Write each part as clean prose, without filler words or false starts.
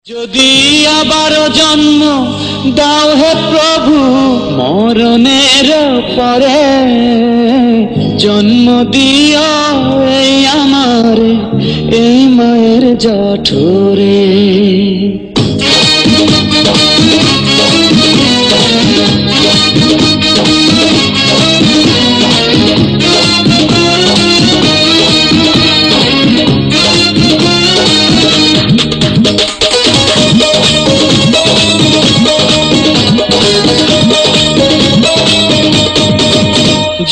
যদি আবার জন্ম দাও হে প্রভু মরণের পরে, জন্ম দিও এই আমার এই মায়ের জঠরে।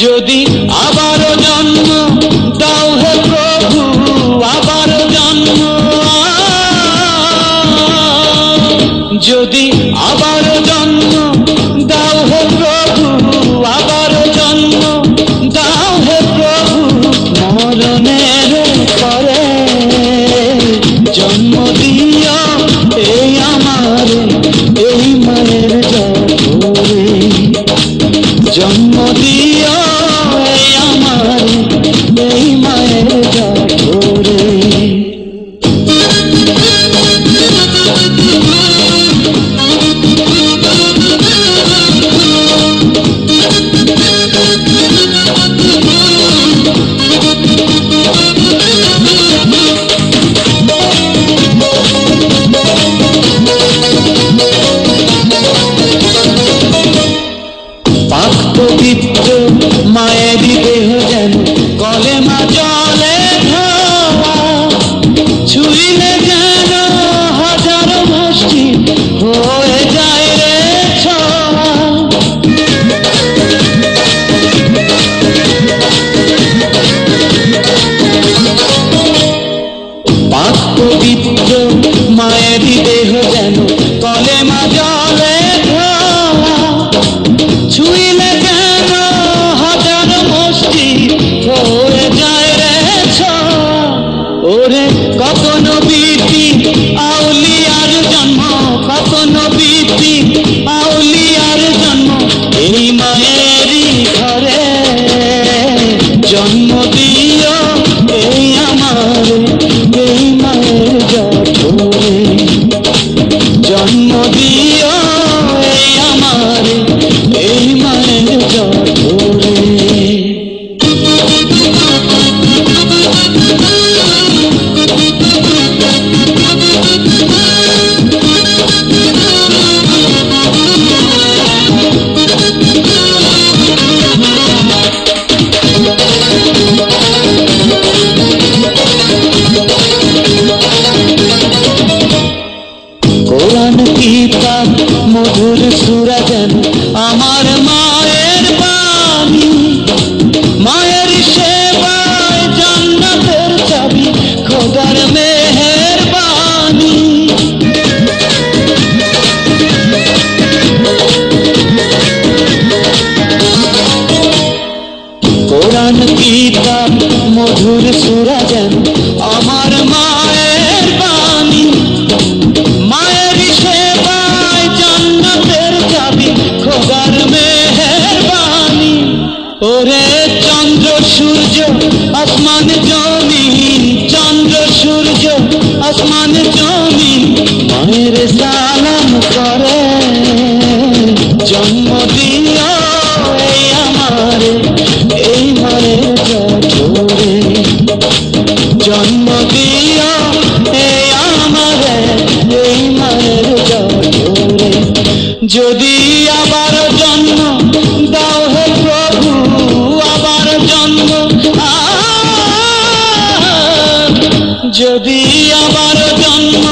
যদি আবার জন্ম দাও হে প্রভু আবার জন্ম, যদি আবার জন্ম দাও হে প্রভু আবার জন্ম দাও হে প্রভু মরণের পরে, জন্ম দিও এই আমার এই মায়ের জঠরে। জন্ম দিও এই আমার এই মায়ের জঠরে। পাক পবিত্র মায়েরই দেহ যেন কলেমা জলে ধোয়া, ছুঁইলে যেন হাজার মুষ্টি হয়ে যায় রে ছোঁয়া। পাক পবিত্র মায়েরই দেহ যেন কলেমা জলে ধোয়া, ছুঁইলে যেন হাজার মুষ্টি হয়ে যায় রে ছোঁয়া। ওরে কত নবীতি আউলিয়ার জন্ম, কত নবীতি আউলিয়ার জন্ম এই মায়েরই ঘরে। জন্ম দিও এই আমার এই মায়ের জঠরে। জন্ম দিও এই আমার এই মায়ের জঠরে। কোরআন কিতাব মধুর সূরা যেন আমার মায়ের বাণী, মায়ের সেবায় জান্নাতের চাবি খোদার মেহেরবানি। কোরআন কিতাব মধুর সূরা যেন আমার মায়ের বাণী, মায়ের সেবায় জান্নাতের চাবি খোদার মেহেরবানি। ওরে চন্দ্র সূর্য আসমান জমিন, চন্দ্র সূর্য আসমান জমিন মায়ের সালাম করে। জন্ম দিও এই আমার এই মায়ের জঠরে। জন্ম দিও এই আমার এই মায়ের জঠরে। যদি আবার জন্ম দাও হে প্রভু আবার জন্ম, যদি আবার জন্ম